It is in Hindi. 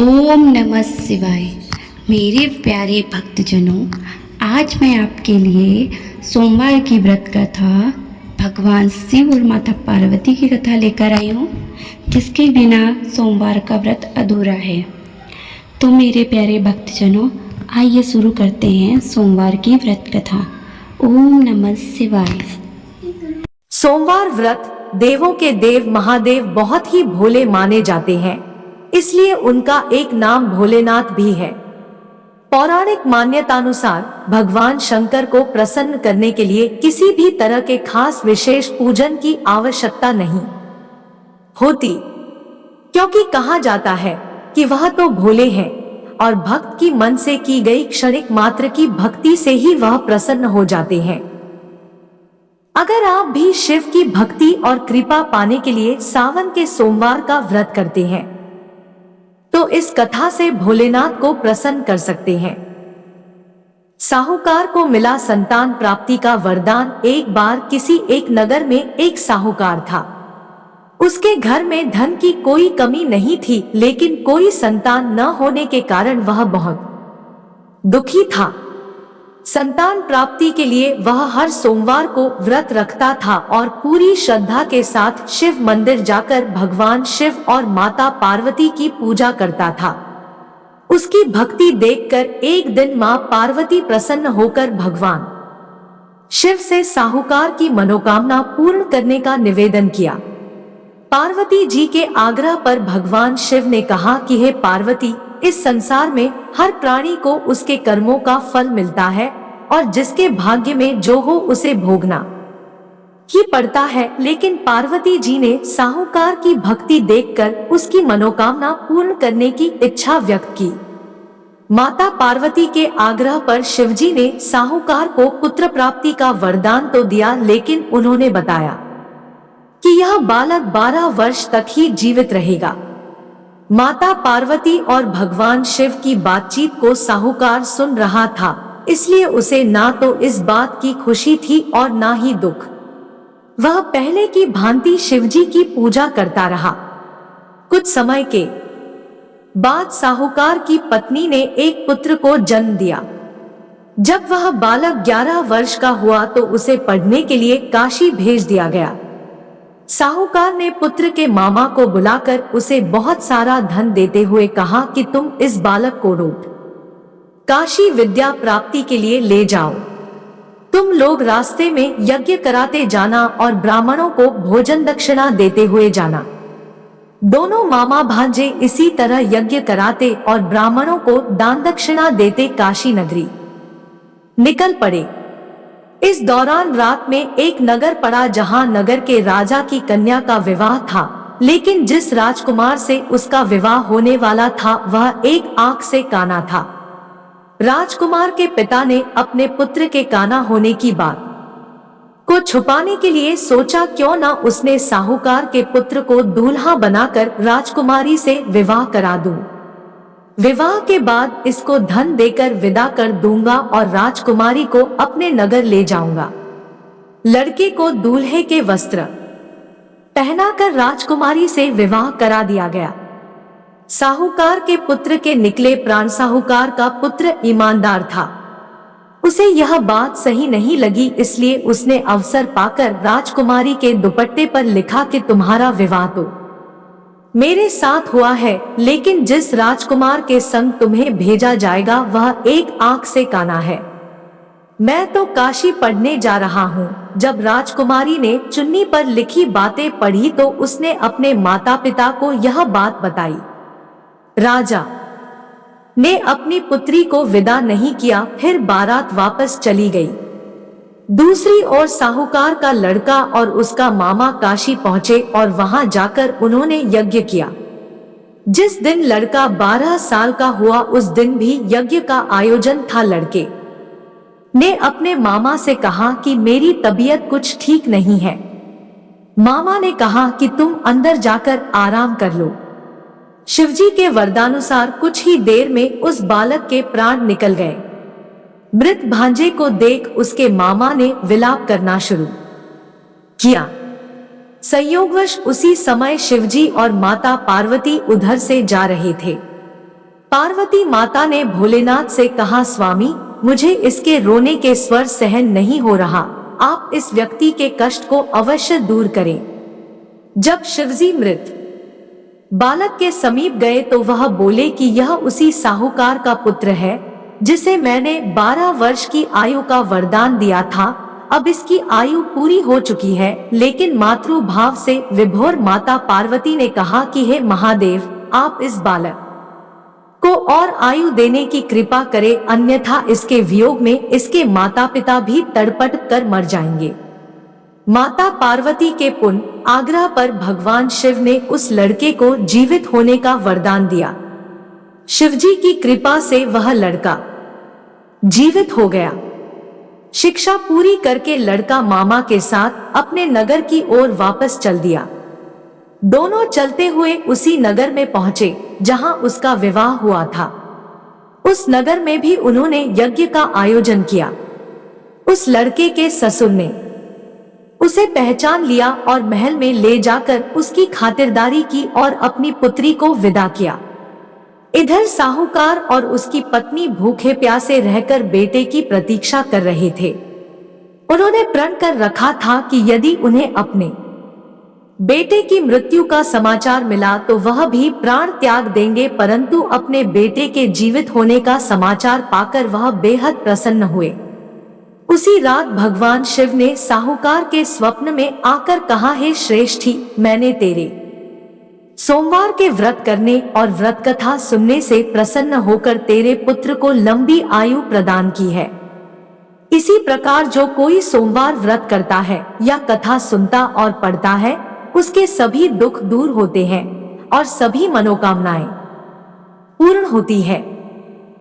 ओम नमः शिवाय। मेरे प्यारे भक्तजनों, आज मैं आपके लिए सोमवार की व्रत कथा भगवान शिव और माता पार्वती की कथा लेकर आई हूँ, जिसके बिना सोमवार का व्रत अधूरा है। तो मेरे प्यारे भक्तजनों, आइए शुरू करते हैं सोमवार की व्रत कथा। ओम नमः शिवाय। सोमवार व्रत देवों के देव महादेव बहुत ही भोले माने जाते हैं, इसलिए उनका एक नाम भोलेनाथ भी है। पौराणिक मान्यतानुसार भगवान शंकर को प्रसन्न करने के लिए किसी भी तरह के खास विशेष पूजन की आवश्यकता नहीं होती, क्योंकि कहा जाता है कि वह तो भोले हैं और भक्त की मन से की गई क्षणिक मात्र की भक्ति से ही वह प्रसन्न हो जाते हैं। अगर आप भी शिव की भक्ति और कृपा पाने के लिए सावन के सोमवार का व्रत करते हैं, तो इस कथा से भोलेनाथ को प्रसन्न कर सकते हैं। साहूकार को मिला संतान प्राप्ति का वरदान। एक बार किसी एक नगर में एक साहूकार था। उसके घर में धन की कोई कमी नहीं थी, लेकिन कोई संतान न होने के कारण वह बहुत दुखी था। संतान प्राप्ति के लिए वह हर सोमवार को व्रत रखता था और पूरी श्रद्धा के साथ शिव मंदिर जाकर भगवान शिव और माता पार्वती की पूजा करता था। उसकी भक्ति देखकर एक दिन मां पार्वती प्रसन्न होकर भगवान शिव से साहूकार की मनोकामना पूर्ण करने का निवेदन किया। पार्वती जी के आग्रह पर भगवान शिव ने कहा कि हे पार्वती, इस संसार में हर प्राणी को उसके कर्मों का फल मिलता है और जिसके भाग्य में जो हो उसे भोगना ही पड़ता है। लेकिन पार्वती जी ने साहूकार की भक्ति देखकर उसकी मनोकामना पूर्ण करने की इच्छा व्यक्त की। माता पार्वती के आग्रह पर शिवजी ने साहूकार को पुत्र प्राप्ति का वरदान तो दिया, लेकिन उन्होंने बताया कि यह बालक 12 वर्ष तक ही जीवित रहेगा। माता पार्वती और भगवान शिव की बातचीत को साहूकार सुन रहा था, इसलिए उसे ना तो इस बात की खुशी थी और ना ही दुख। वह पहले की भांति शिवजी की पूजा करता रहा। कुछ समय के बाद साहूकार की पत्नी ने एक पुत्र को जन्म दिया। जब वह बालक 11 वर्ष का हुआ तो उसे पढ़ने के लिए काशी भेज दिया गया। साहूकार ने पुत्र के मामा को बुलाकर उसे बहुत सारा धन देते हुए कहा कि तुम इस बालक को रोज काशी विद्या प्राप्ति के लिए ले जाओ। तुम लोग रास्ते में यज्ञ कराते जाना और ब्राह्मणों को भोजन दक्षिणा देते हुए जाना। दोनों मामा भांजे इसी तरह यज्ञ कराते और ब्राह्मणों को दान दक्षिणा देते काशी नगरी निकल पड़े। इस दौरान रात में एक नगर पड़ा जहां नगर के राजा की कन्या का विवाह था, लेकिन जिस राजकुमार से उसका विवाह होने वाला था वह एक आंख से काना था। राजकुमार के पिता ने अपने पुत्र के काना होने की बात को छुपाने के लिए सोचा क्यों न उसने साहूकार के पुत्र को दूल्हा बनाकर राजकुमारी से विवाह करा दूं। विवाह के बाद इसको धन देकर विदा कर दूंगा और राजकुमारी को अपने नगर ले जाऊंगा। लड़के को दूल्हे के वस्त्र पहनाकर राजकुमारी से विवाह करा दिया गया। साहूकार के पुत्र के निकले प्राण। साहूकार का पुत्र ईमानदार था। उसे यह बात सही नहीं लगी, इसलिए उसने अवसर पाकर राजकुमारी के दुपट्टे पर लिखा कि तुम्हारा विवाह तो मेरे साथ हुआ है, लेकिन जिस राजकुमार के संग तुम्हें भेजा जाएगा वह एक आंख से काना है। मैं तो काशी पढ़ने जा रहा हूँ। जब राजकुमारी ने चुन्नी पर लिखी बातें पढ़ी तो उसने अपने माता पिता को यह बात बताई। राजा ने अपनी पुत्री को विदा नहीं किया, फिर बारात वापस चली गई। दूसरी ओर साहूकार का लड़का और उसका मामा काशी पहुंचे और वहां जाकर उन्होंने यज्ञ किया। जिस दिन लड़का 12 साल का हुआ उस दिन भी यज्ञ का आयोजन था। लड़के ने अपने मामा से कहा कि मेरी तबीयत कुछ ठीक नहीं है। मामा ने कहा कि तुम अंदर जाकर आराम कर लो। शिवजी के वरदानुसार कुछ ही देर में उस बालक के प्राण निकल गए। मृत भांजे को देख उसके मामा ने विलाप करना शुरू किया। संयोगवश उसी समय शिवजी और माता पार्वती उधर से जा रहे थे। पार्वती माता ने भोलेनाथ से कहा, स्वामी, मुझे इसके रोने के स्वर सहन नहीं हो रहा, आप इस व्यक्ति के कष्ट को अवश्य दूर करें। जब शिवजी मृत बालक के समीप गए तो वह बोले कि यह उसी साहूकार का पुत्र है जिसे मैंने 12 वर्ष की आयु का वरदान दिया था। अब इसकी आयु पूरी हो चुकी है। लेकिन मातृभाव से विभोर माता पार्वती ने कहा कि हे महादेव, आप इस बालक को और आयु देने की कृपा करें, अन्यथा इसके वियोग में इसके माता पिता भी तड़पट कर मर जाएंगे। माता पार्वती के पुण्य आग्रह पर भगवान शिव ने उस लड़के को जीवित होने का वरदान दिया। शिवजी की कृपा से वह लड़का जीवित हो गया। शिक्षा पूरी करके लड़का मामा के साथ अपने नगर की ओर वापस चल दिया। दोनों चलते हुए उसी नगर में पहुंचे जहां उसका विवाह हुआ था। उस नगर में भी उन्होंने यज्ञ का आयोजन किया। उस लड़के के ससुर ने उसे पहचान लिया और महल में ले जाकर उसकी खातिरदारी की और अपनी पुत्री को विदा किया। इधर साहूकार और उसकी पत्नी भूखे प्यासे रहकर बेटे की प्रतीक्षा कर रहे थे। उन्होंने प्रण कर रखा था कि यदि उन्हें अपने बेटे की मृत्यु का समाचार मिला तो वह भी प्राण त्याग देंगे, परंतु अपने बेटे के जीवित होने का समाचार पाकर वह बेहद प्रसन्न हुए। उसी रात भगवान शिव ने साहूकार के स्वप्न में आकर कहा, हे श्रेष्ठी, मैंने तेरे सोमवार के व्रत करने और व्रत कथा सुनने से प्रसन्न होकर तेरे पुत्र को लंबी आयु प्रदान की है। इसी प्रकार जो कोई सोमवार व्रत करता है या कथा सुनता और पढ़ता है, उसके सभी दुख दूर होते हैं और सभी मनोकामनाएं पूर्ण होती है।